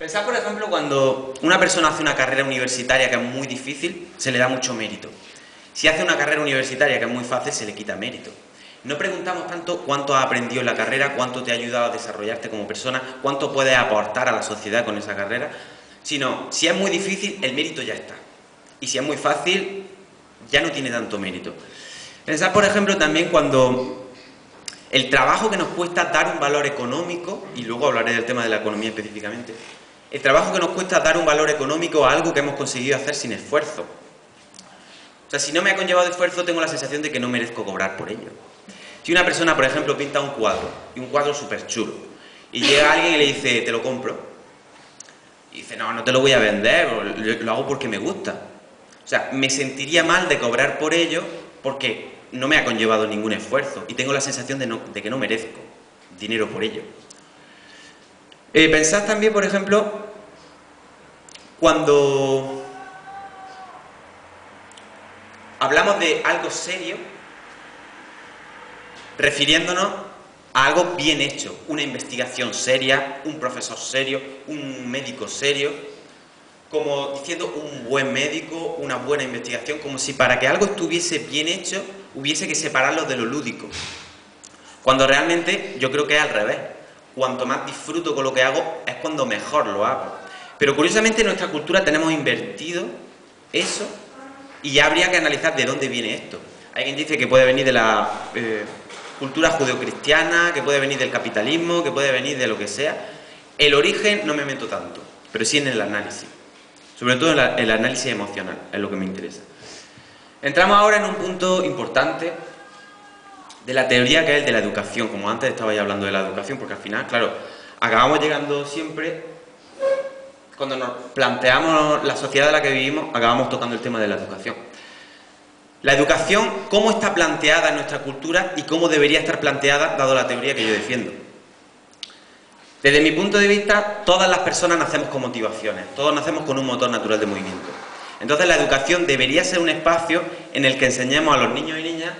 Pensad, por ejemplo, cuando una persona hace una carrera universitaria que es muy difícil, se le da mucho mérito. Si hace una carrera universitaria que es muy fácil, se le quita mérito. No preguntamos tanto cuánto has aprendido en la carrera, cuánto te ha ayudado a desarrollarte como persona, cuánto puedes aportar a la sociedad con esa carrera, sino si es muy difícil, el mérito ya está. Y si es muy fácil, ya no tiene tanto mérito. Pensad, por ejemplo, también cuando el trabajo que nos cuesta dar un valor económico, y luego hablaré del tema de la economía específicamente, el trabajo que nos cuesta dar un valor económico a algo que hemos conseguido hacer sin esfuerzo. O sea, si no me ha conllevado esfuerzo, tengo la sensación de que no merezco cobrar por ello. Si una persona, por ejemplo, pinta un cuadro, y un cuadro súper chulo, y llega alguien y le dice, te lo compro, y dice, no, no te lo voy a vender, lo hago porque me gusta. O sea, me sentiría mal de cobrar por ello porque no me ha conllevado ningún esfuerzo, y tengo la sensación de que no merezco dinero por ello. Pensad también, por ejemplo, cuando hablamos de algo serio, refiriéndonos a algo bien hecho, una investigación seria, un profesor serio, un médico serio, como diciendo un buen médico, una buena investigación, como si para que algo estuviese bien hecho hubiese que separarlo de lo lúdico. Cuando realmente yo creo que es al revés. Cuanto más disfruto con lo que hago, es cuando mejor lo hago. Pero curiosamente en nuestra cultura tenemos invertido eso y ya habría que analizar de dónde viene esto. Hay quien dice que puede venir de la cultura judeocristiana, que puede venir del capitalismo, que puede venir de lo que sea. El origen no me meto tanto, pero sí en el análisis. Sobre todo en el análisis emocional, es lo que me interesa. Entramos ahora en un punto importante de la teoría, que es el de la educación. Como antes estaba ya hablando de la educación, porque al final, claro, acabamos llegando siempre, cuando nos planteamos la sociedad en la que vivimos, acabamos tocando el tema de la educación. La educación, cómo está planteada en nuestra cultura y cómo debería estar planteada, dado la teoría que yo defiendo. Desde mi punto de vista, todas las personas nacemos con motivaciones, todos nacemos con un motor natural de movimiento. Entonces la educación debería ser un espacio en el que enseñemos a los niños y niñas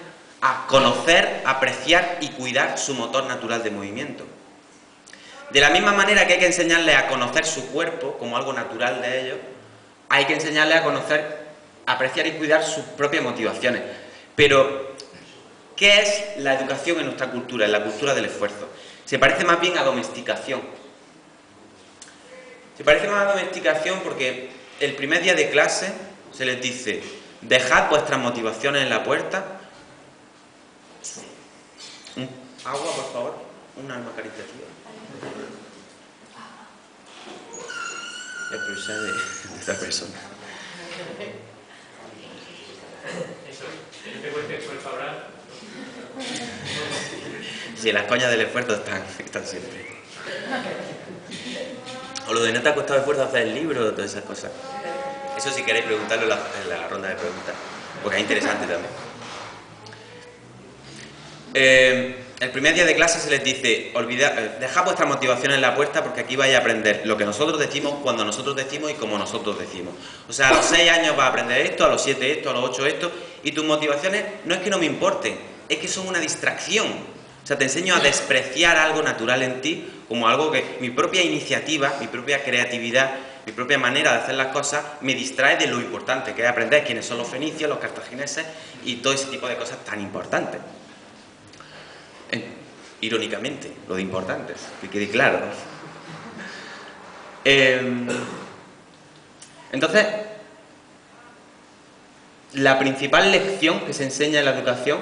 a conocer, apreciar y cuidar su motor natural de movimiento. De la misma manera que hay que enseñarles a conocer su cuerpo como algo natural de ellos, hay que enseñarles a conocer, apreciar y cuidar sus propias motivaciones. Pero, ¿qué es la educación en nuestra cultura, en la cultura del esfuerzo? Se parece más bien a domesticación. Se parece más a domesticación porque el primer día de clase se les dice, dejad vuestras motivaciones en la puerta. Agua, por favor, un alma caritativa. El profesor de esta persona. Sí, las coñas del esfuerzo están siempre. O lo de no te ha costado esfuerzo hacer el libro, todas esas cosas. Eso si queréis preguntarlo en la ronda de preguntas, porque es interesante también. El primer día de clase se les dice, dejad vuestras motivaciones en la puerta porque aquí vais a aprender lo que nosotros decimos, cuando nosotros decimos y como nosotros decimos. O sea, a los 6 años vas a aprender esto, a los 7 esto, a los 8 esto, y tus motivaciones no es que no me importen, es que son una distracción. O sea, te enseño a despreciar algo natural en ti como algo que mi propia iniciativa, mi propia creatividad, mi propia manera de hacer las cosas me distrae de lo importante que es aprender quiénes son los fenicios, los cartagineses y todo ese tipo de cosas tan importantes. Irónicamente, lo de importantes, que quede claro. Entonces, la principal lección que se enseña en la educación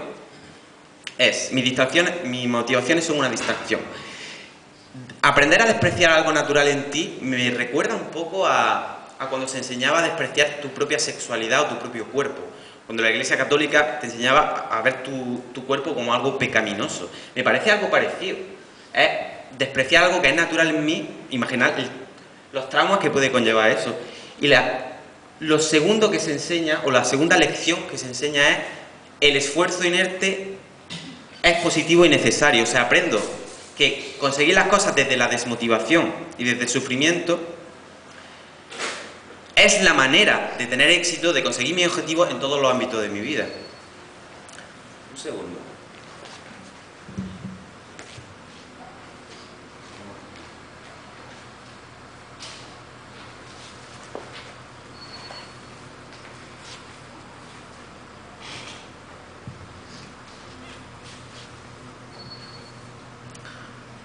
es, mis motivaciones son una distracción. Aprender a despreciar algo natural en ti me recuerda un poco a cuando se enseñaba a despreciar tu propia sexualidad o tu propio cuerpo. Cuando la Iglesia Católica te enseñaba a ver tu cuerpo como algo pecaminoso. Me parece algo parecido. Es despreciar algo que es natural en mí, imaginar los traumas que puede conllevar eso. Y lo segundo que se enseña, o la segunda lección que se enseña es el esfuerzo inerte es positivo y necesario. O sea, aprendo que conseguir las cosas desde la desmotivación y desde el sufrimiento es la manera de tener éxito, de conseguir mis objetivos en todos los ámbitos de mi vida. Un segundo.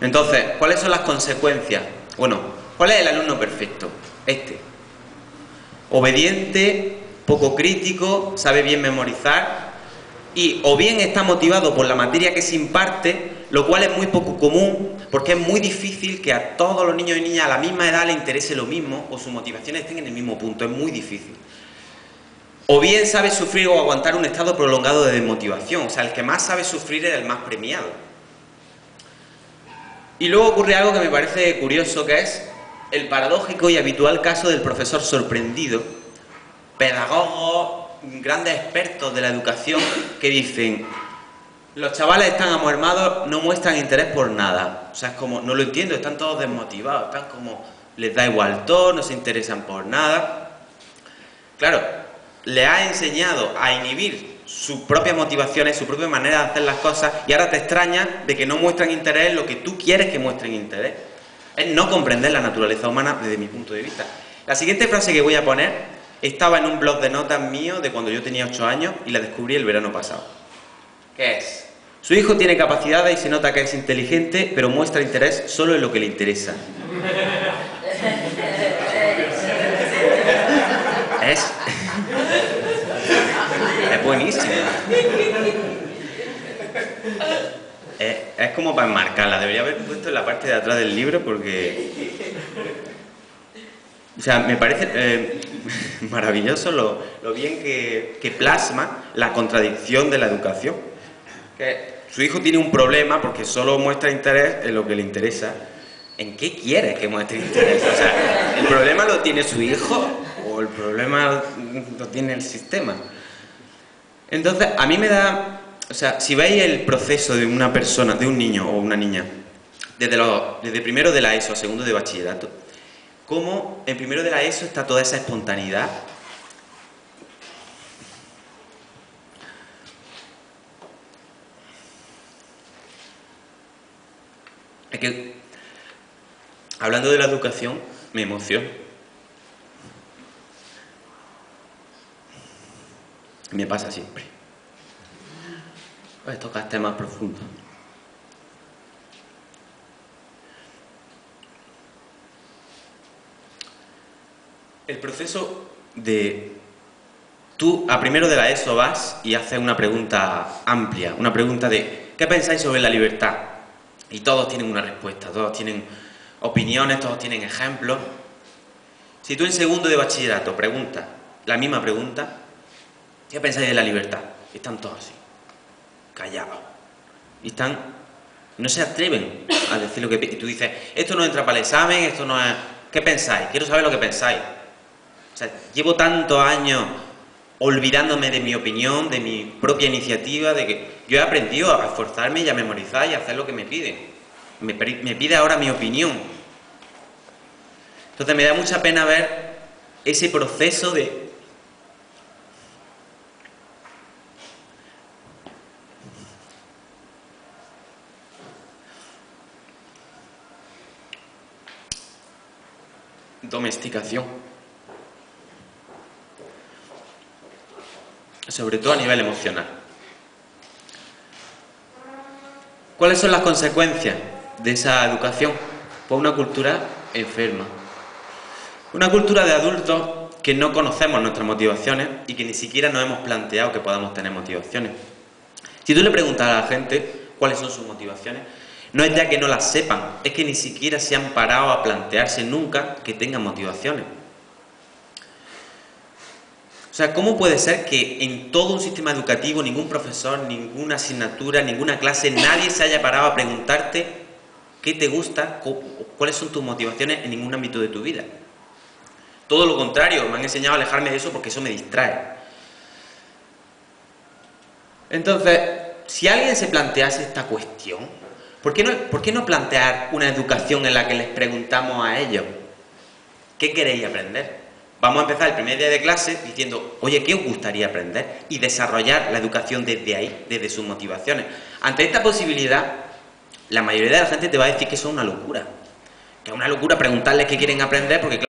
Entonces, ¿cuáles son las consecuencias? Bueno, ¿cuál es el alumno perfecto? Obediente, poco crítico, sabe bien memorizar y o bien está motivado por la materia que se imparte, lo cual es muy poco común porque es muy difícil que a todos los niños y niñas a la misma edad les interese lo mismo o sus motivaciones estén en el mismo punto, es muy difícil. O bien sabe sufrir o aguantar un estado prolongado de desmotivación, o sea, el que más sabe sufrir es el más premiado. Y luego ocurre algo que me parece curioso, que es el paradójico y habitual caso del profesor sorprendido, pedagogos, grandes expertos de la educación, que dicen: los chavales están amuermados, no muestran interés por nada. O sea, es como, no lo entiendo, están todos desmotivados, están como, les da igual todo, no se interesan por nada. Claro, le has enseñado a inhibir sus propias motivaciones, su propia manera de hacer las cosas, y ahora te extrañas de que no muestran interés en lo que tú quieres que muestren interés. Es no comprender la naturaleza humana desde mi punto de vista. La siguiente frase que voy a poner estaba en un blog de notas mío de cuando yo tenía 8 años y la descubrí el verano pasado. ¿Qué es? Su hijo tiene capacidades y se nota que es inteligente, pero muestra interés solo en lo que le interesa. Es buenísimo. Es como para enmarcarla. Debería haber puesto en la parte de atrás del libro porque... O sea, me parece maravilloso lo bien que plasma la contradicción de la educación. Que su hijo tiene un problema porque solo muestra interés en lo que le interesa. ¿En qué quiere que muestre interés? O sea, ¿el problema lo tiene su hijo o el problema lo tiene el sistema? Entonces, a mí me da... O sea, si veis el proceso de una persona, de un niño o una niña, desde primero de la ESO a segundo de bachillerato, cómo en primero de la ESO está toda esa espontaneidad. Es que, hablando de la educación, me emociono. Me pasa siempre. Pues tocas temas profundos. El proceso de... Tú a primero de la ESO vas y haces una pregunta amplia, una pregunta de ¿qué pensáis sobre la libertad? Y todos tienen una respuesta, todos tienen opiniones, todos tienen ejemplos. Si tú en segundo de bachillerato preguntas la misma pregunta, ¿qué pensáis de la libertad? Y están todos así, callados. Y no se atreven a decir lo que... Y tú dices, esto no entra para el examen, esto no es... ¿Qué pensáis? Quiero saber lo que pensáis. O sea, llevo tantos años olvidándome de mi opinión, de mi propia iniciativa, de que yo he aprendido a esforzarme y a memorizar y a hacer lo que me piden. Me pide ahora mi opinión. Entonces me da mucha pena ver ese proceso de... domesticación. Sobre todo a nivel emocional. ¿Cuáles son las consecuencias de esa educación? Pues una cultura enferma. Una cultura de adultos que no conocemos nuestras motivaciones y que ni siquiera nos hemos planteado que podamos tener motivaciones. Si tú le preguntas a la gente cuáles son sus motivaciones, no es ya que no las sepan, es que ni siquiera se han parado a plantearse nunca que tengan motivaciones. O sea, ¿cómo puede ser que en todo un sistema educativo, ningún profesor, ninguna asignatura, ninguna clase, nadie se haya parado a preguntarte qué te gusta, cuáles son tus motivaciones en ningún ámbito de tu vida? Todo lo contrario, me han enseñado a alejarme de eso porque eso me distrae. Entonces, si alguien se plantease esta cuestión, ¿por qué no plantear una educación en la que les preguntamos a ellos qué queréis aprender? Vamos a empezar el primer día de clase diciendo, oye, ¿qué os gustaría aprender? Y desarrollar la educación desde ahí, desde sus motivaciones. Ante esta posibilidad, la mayoría de la gente te va a decir que eso es una locura. Que es una locura preguntarles qué quieren aprender porque...